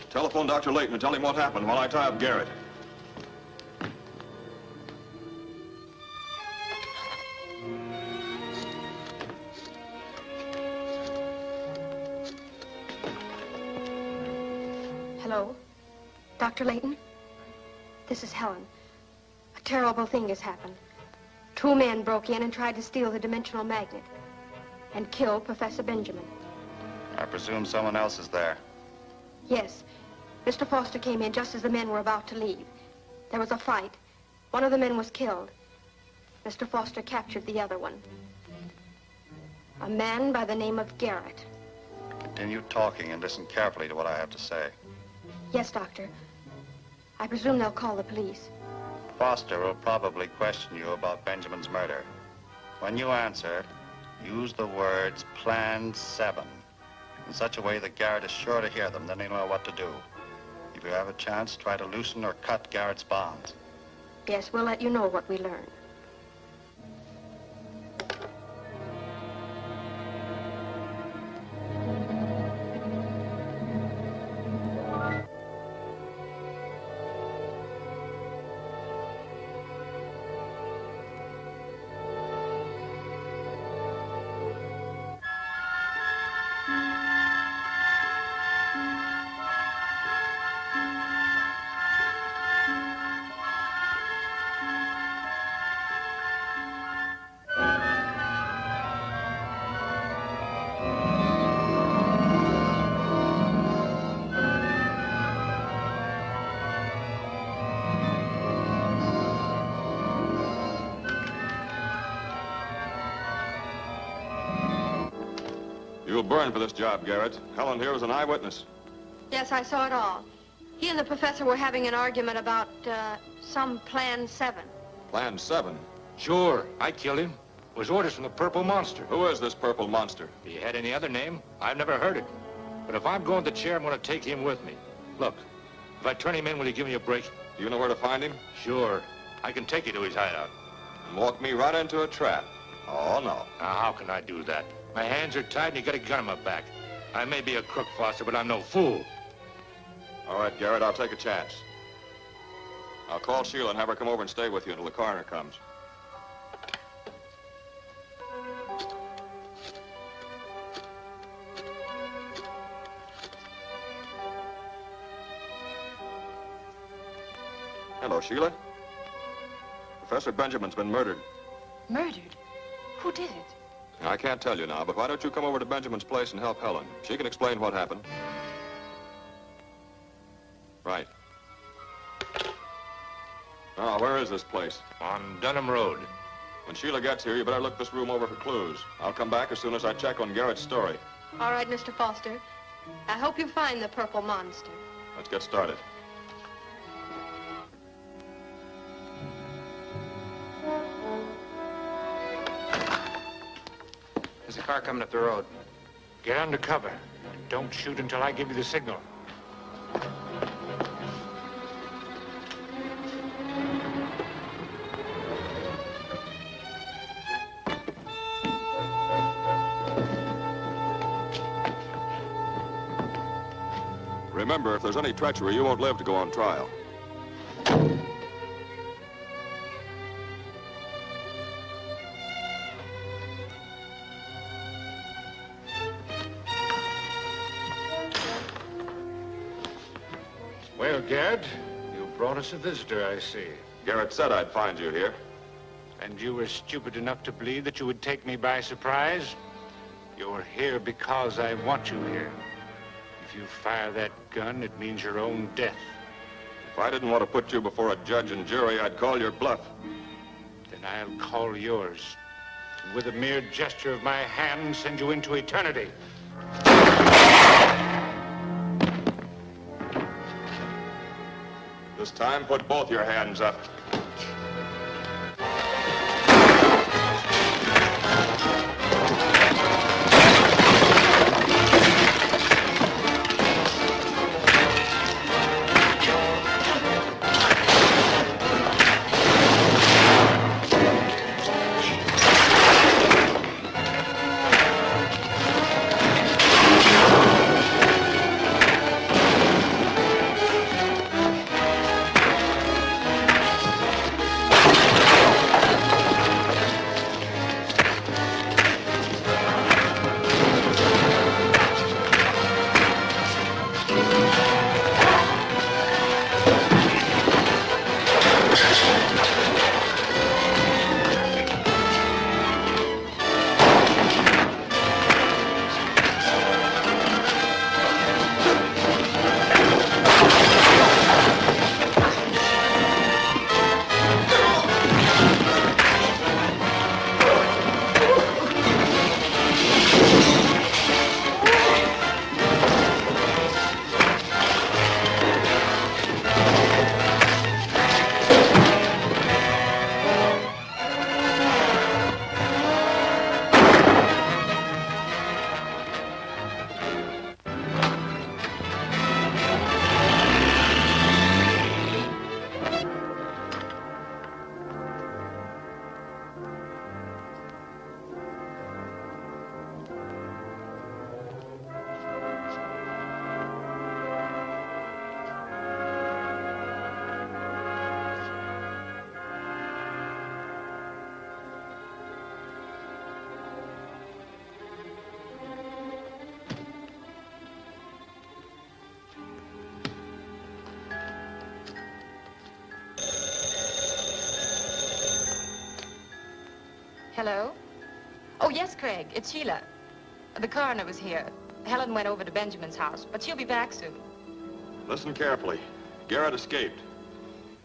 Telephone Dr. Layton and tell him what happened while I tie up Garrett. Hello? Dr. Layton? This is Helen. A terrible thing has happened. 2 men broke in and tried to steal the dimensional magnet and kill Professor Benjamin. I presume someone else is there. Yes. Mr. Foster came in just as the men were about to leave. There was a fight. One of the men was killed. Mr. Foster captured the other one. A man by the name of Garrett. Continue talking and listen carefully to what I have to say. Yes, Doctor. I presume they'll call the police. Foster will probably question you about Benjamin's murder. When you answer, use the words Plan 7 in such a way that Garrett is sure to hear them, then he'll know what to do. If you have a chance, try to loosen or cut Garrett's bonds. Yes, we'll let you know what we learn. You'll burn for this job, Garrett. Helen here was an eyewitness. Yes, I saw it all. He and the professor were having an argument about, some Plan 7. Plan 7? Sure, I killed him. It was orders from the Purple Monster. Who is this Purple Monster? If he had any other name, I've never heard it. But if I'm going to the chair, I'm going to take him with me. Look, if I turn him in, will you give me a break? Do you know where to find him? Sure. I can take you to his hideout. And walk me right into a trap. Oh, no. Now, how can I do that? My hands are tied and you got a gun in my back. I may be a crook, Foster, but I'm no fool. All right, Garrett, I'll take a chance. I'll call Sheila and have her come over and stay with you until the coroner comes. Hello, Sheila. Professor Benjamin's been murdered. Murdered? Who did it? I can't tell you now, but why don't you come over to Benjamin's place and help Helen? She can explain what happened. Right. Now, where is this place? On Dunham Road. When Sheila gets here, you better look this room over for clues. I'll come back as soon as I check on Garrett's story. All right, Mr. Foster. I hope you find the Purple Monster. Let's get started. There's a car coming up the road. Get under cover. And don't shoot until I give you the signal. Remember, if there's any treachery, you won't live to go on trial. Well, Garrett, you brought us a visitor, I see. Garrett said I'd find you here. And you were stupid enough to believe that you would take me by surprise? You're here because I want you here. If you fire that gun, it means your own death. If I didn't want to put you before a judge and jury, I'd call your bluff. Then I'll call yours. And with a mere gesture of my hand, send you into eternity. This time, put both your hands up. Hello? Oh, yes, Craig. It's Sheila. The coroner was here. Helen went over to Benjamin's house, but she'll be back soon. Listen carefully. Garrett escaped.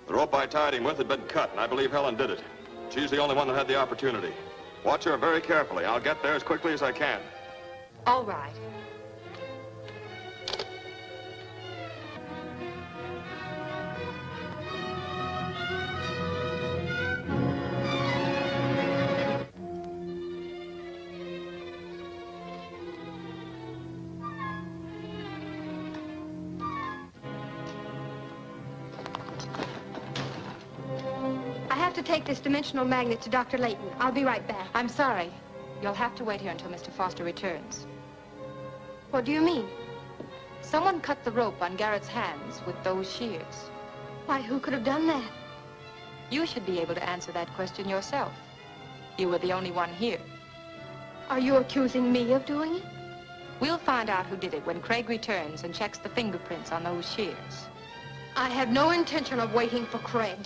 The rope I tied him with had been cut, and I believe Helen did it. She's the only one that had the opportunity. Watch her very carefully. I'll get there as quickly as I can. All right. I have to take this dimensional magnet to Dr. Layton. I'll be right back. I'm sorry. You'll have to wait here until Mr. Foster returns. What do you mean? Someone cut the rope on Garrett's hands with those shears. Why, who could have done that? You should be able to answer that question yourself. You were the only one here. Are you accusing me of doing it? We'll find out who did it when Craig returns and checks the fingerprints on those shears. I have no intention of waiting for Craig.